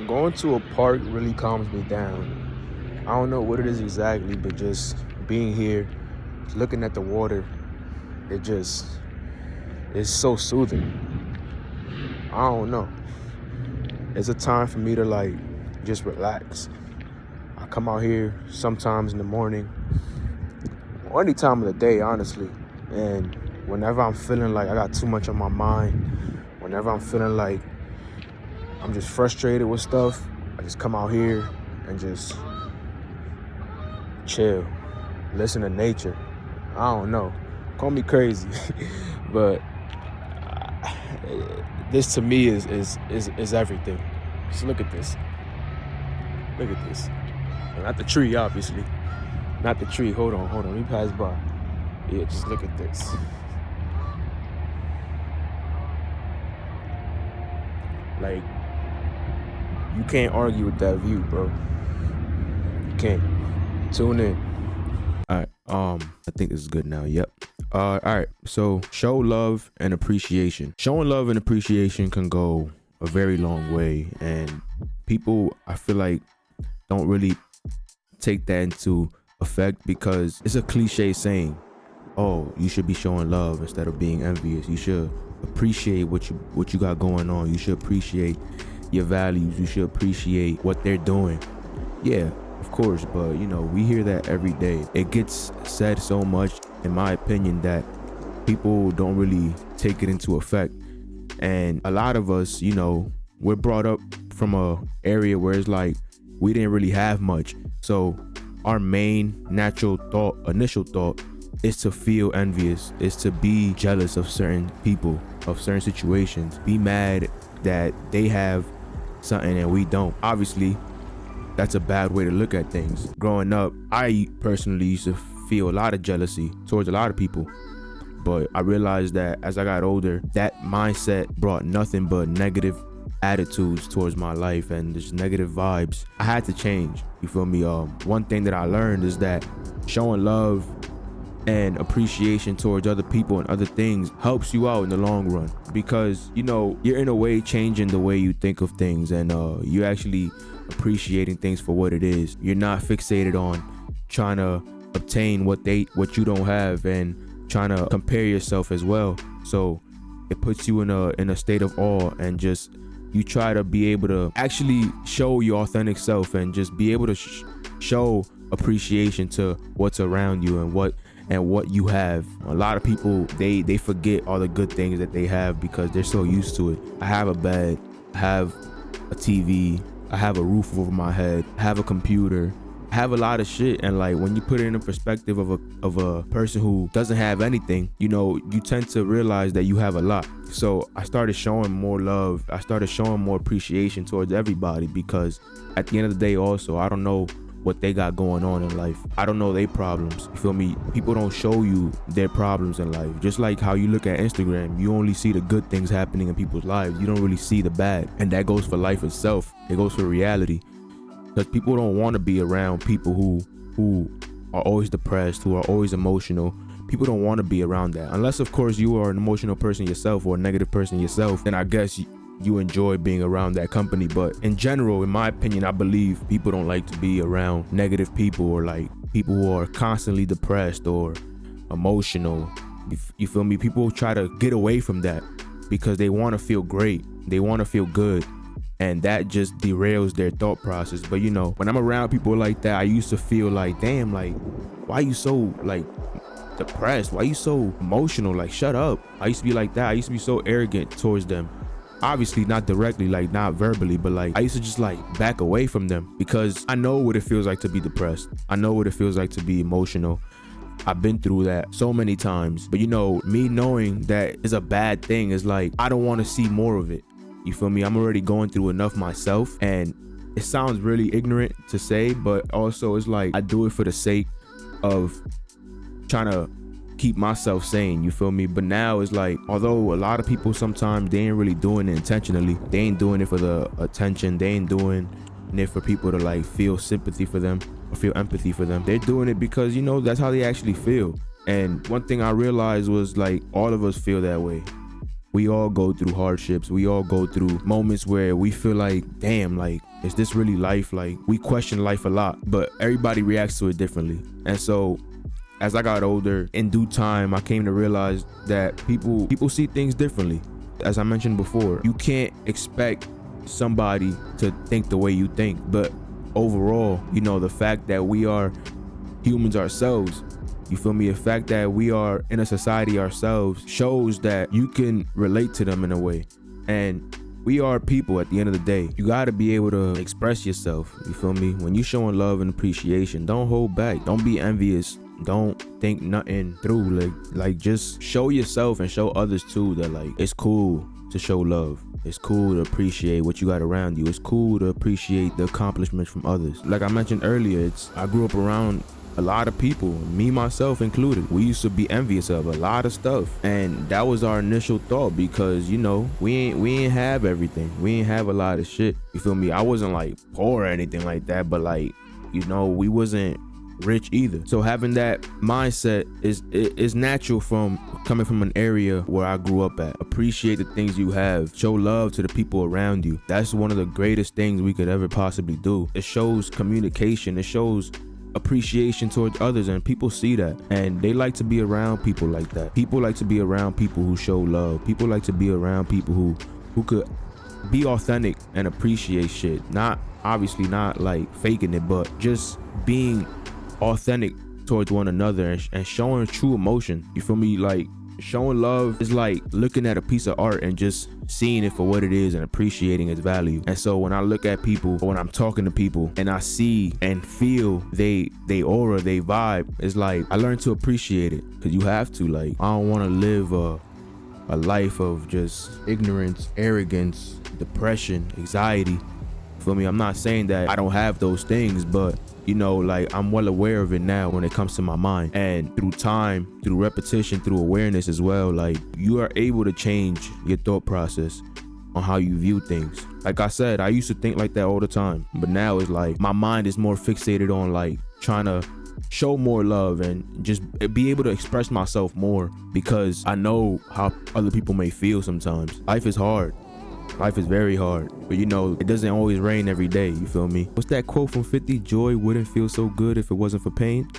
Going to a park really calms me down. I don't know what it is exactly, but just being here, looking at the water, it just it's so soothing. I don't know. It's a time for me to just relax. I come out here sometimes in the morning or any time of the day, honestly. And whenever I'm feeling like I got too much on my mind, whenever I'm feeling like I'm just frustrated with stuff, I just come out here and just chill, listen to nature. I don't know. Call me crazy, but this to me is everything. Just look at this. Look at this. Not the tree, obviously. Not the tree. Hold on. Let me pass by. Yeah, just look at this. Like, you can't argue with that view, bro. You can't. Tune in. All right. I think this is good now. Yep. All right. So, show love and appreciation. Showing love and appreciation can go a very long way, and people, I feel like, don't really take that into effect because it's a cliche saying. Oh, you should be showing love instead of being envious. You should appreciate what you got going on. You should appreciate your values. You should appreciate what they're doing. Yeah, of course, but we hear that every day. It gets said so much, in my opinion, that people don't really take it into effect. And a lot of us, we're brought up from a area where it's like we didn't really have much. So our main initial thought is to feel envious, is to be jealous of certain people, of certain situations, be mad that they have something and we don't. Obviously, that's a bad way to look at things. Growing up, I personally used to feel a lot of jealousy towards a lot of people. But I realized that as I got older, that mindset brought nothing but negative attitudes towards my life and just negative vibes. I had to change. You feel me? One thing that I learned is that showing love and appreciation towards other people and other things helps you out in the long run, because you're in a way changing the way you think of things, and you're actually appreciating things for what it is. You're not fixated on trying to obtain what you don't have and trying to compare yourself as well. So it puts you in a state of awe, and just you try to be able to actually show your authentic self and just be able to show appreciation to what's around you and what you have. A lot of people, they forget all the good things that they have because they're so used to it. I have a bed, I have a TV, I have a roof over my head, I have a computer, I have a lot of shit. And like, when you put it in the perspective of a person who doesn't have anything, you tend to realize that you have a lot. So I started showing more love. I started showing more appreciation towards everybody, because at the end of the day, also, I don't know what they got going on in life. I don't know their problems. You feel me? People don't show you their problems in life. Just like how you look at Instagram, you only see the good things happening in people's lives. You don't really see the bad. And that goes for life itself. It goes for reality. Because people don't want to be around people who are always depressed, who are always emotional. People don't want to be around that. Unless, of course, you are an emotional person yourself or a negative person yourself, then I guess you enjoy being around that company. But in general, in my opinion, I believe people don't like to be around negative people, or like people who are constantly depressed or emotional. You feel me? People try to get away from that because they want to feel great. They want to feel good. And that just derails their thought process. But when I'm around people like that, I used to feel like, damn, like, why you so like depressed? Why you so emotional? Like, shut up. I used to be like that. I used to be so arrogant towards them. Obviously not directly, like not verbally, but like I used to just like back away from them, because I know what it feels like to be depressed. I know what it feels like to be emotional. I've been through that so many times. But me knowing that is a bad thing is like, I don't want to see more of it. You feel me? I'm already going through enough myself, and it sounds really ignorant to say, but also it's like I do it for the sake of trying to keep myself sane. You feel me? But now it's like, although a lot of people sometimes, they ain't really doing it intentionally. They ain't doing it for the attention. They ain't doing it for people to like feel sympathy for them or feel empathy for them. They're doing it because that's how they actually feel. And one thing I realized was like, all of us feel that way. We all go through hardships. We all go through moments where we feel like, damn, like, is this really life? Like, we question life a lot, but everybody reacts to it differently. And so as I got older, in due time, I came to realize that people see things differently. As I mentioned before, you can't expect somebody to think the way you think, but overall, the fact that we are humans ourselves, you feel me? The fact that we are in a society ourselves shows that you can relate to them in a way. And we are people at the end of the day. You gotta be able to express yourself, you feel me? When you showing love and appreciation, don't hold back. Don't be envious. Don't think nothing through. Like just show yourself and show others too that like it's cool to show love. It's cool to appreciate what you got around you. It's cool to appreciate the accomplishments from others. Like I mentioned earlier, I grew up around a lot of people, me myself included. We used to be envious of a lot of stuff, and that was our initial thought because we ain't have everything. We ain't have a lot of shit. You feel me? I wasn't like poor or anything like that, but like we wasn't rich either. So having that mindset is natural from coming from an area where I grew up at. Appreciate the things you have. Show love to the people around you. That's one of the greatest things we could ever possibly do. It shows communication. It shows appreciation towards others, and people see that and they like to be around people like that. People like to be around people who show love. People like to be around people who could be authentic and appreciate shit. Not obviously not like faking it, but just being authentic towards one another and showing true emotion. You feel me? Like showing love is like looking at a piece of art and just seeing it for what it is and appreciating its value. And so when I look at people, or when I'm talking to people and I see and feel they aura, they vibe, it's like I learn to appreciate it, because you have to. Like I don't want to live a life of just ignorance, arrogance, depression, anxiety. Feel me? I'm not saying that I don't have those things, but like I'm well aware of it now when it comes to my mind. And through time, through repetition, through awareness as well, like you are able to change your thought process on how you view things. Like I said, I used to think like that all the time, but now it's like my mind is more fixated on like trying to show more love and just be able to express myself more, because I know how other people may feel sometimes. Life is hard. Life is very hard, but it doesn't always rain every day. You feel me? What's that quote from 50? Joy wouldn't feel so good if it wasn't for pain.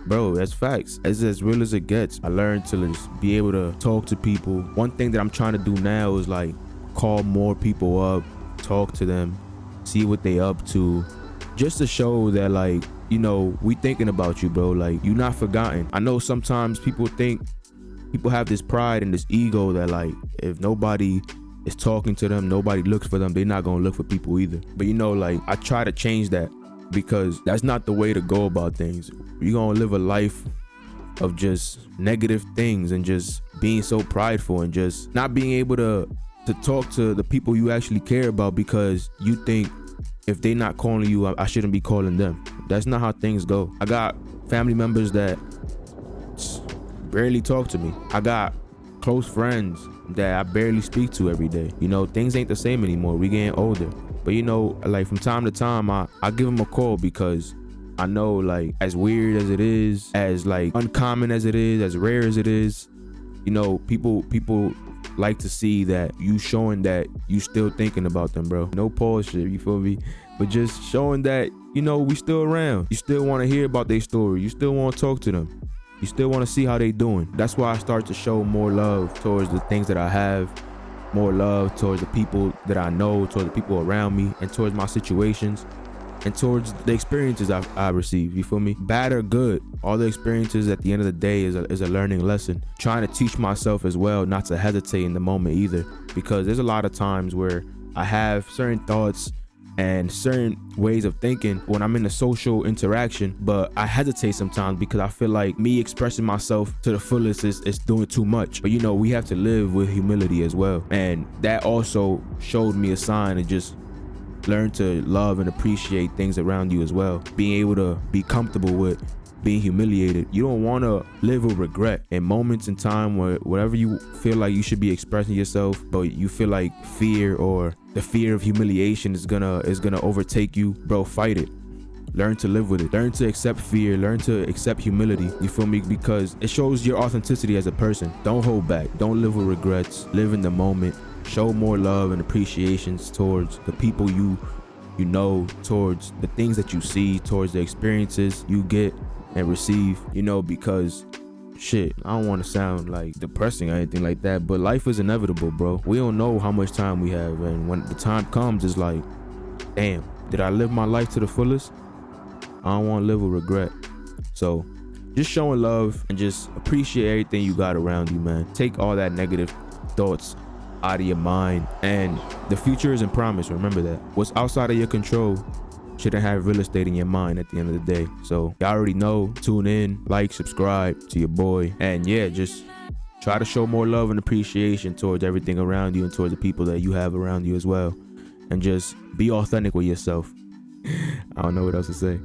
Bro, that's facts. It's as real as it gets. I learned to just be able to talk to people. One thing that I'm trying to do now is like call more people up, talk to them, see what they up to, just to show that like, we thinking about you, bro. Like you're not forgotten. I know sometimes people have this pride and this ego that like if nobody is talking to them, nobody looks for them, they're not gonna look for people either. But like I try to change that, because that's not the way to go about things. You're gonna live a life of just negative things and just being so prideful and just not being able to talk to the people you actually care about, because you think if they not calling you, I shouldn't be calling them. That's not how things go. I got family members that barely talk to me. I got close friends that I barely speak to every day. Things ain't the same anymore. We getting older. But like from time to time, I give them a call, because I know like as weird as it is, as like uncommon as it is, as rare as it is, people like to see that you showing that you still thinking about them, bro. No pause shit, you feel me? But just showing that, we still around. You still want to hear about their story. You still want to talk to them. You still want to see how they doing. That's why I start to show more love towards the things that I have, more love towards the people that I know, towards the people around me, and towards my situations, and towards the experiences I receive. You feel me? Bad or good, all the experiences at the end of the day is a learning lesson. Trying to teach myself as well not to hesitate in the moment either, because there's a lot of times where I have certain thoughts and certain ways of thinking when I'm in a social interaction, but I hesitate sometimes because I feel like me expressing myself to the fullest is doing too much. But we have to live with humility as well, and that also showed me a sign to just learn to love and appreciate things around you as well. Being able to be comfortable with being humiliated. You don't want to live with regret in moments in time where whatever you feel like you should be expressing yourself, but you feel like fear or the fear of humiliation is gonna overtake you. Bro, fight it. learn to live with it. Learn to accept fear. Learn to accept humility. You feel me? Because it shows your authenticity as a person. Don't hold back. Don't live with regrets. Live in the moment. Show more love and appreciations towards the people you know, towards the things that you see, towards the experiences you get and receive, you know, because shit, I don't want to sound like depressing or anything like that, but life is inevitable, bro. We don't know how much time we have, and when the time comes, it's like, damn, did I live my life to the fullest? I don't want to live with regret. So just showing love and just appreciate everything you got around you, man. Take all that negative thoughts out of your mind, and the future isn't promised. Remember that. What's outside of your control shouldn't have real estate in your mind at the end of the day. So y'all already know. Tune in, like, subscribe to your boy, and yeah, just try to show more love and appreciation towards everything around you and towards the people that you have around you as well, and just be authentic with yourself. I don't know what else to say.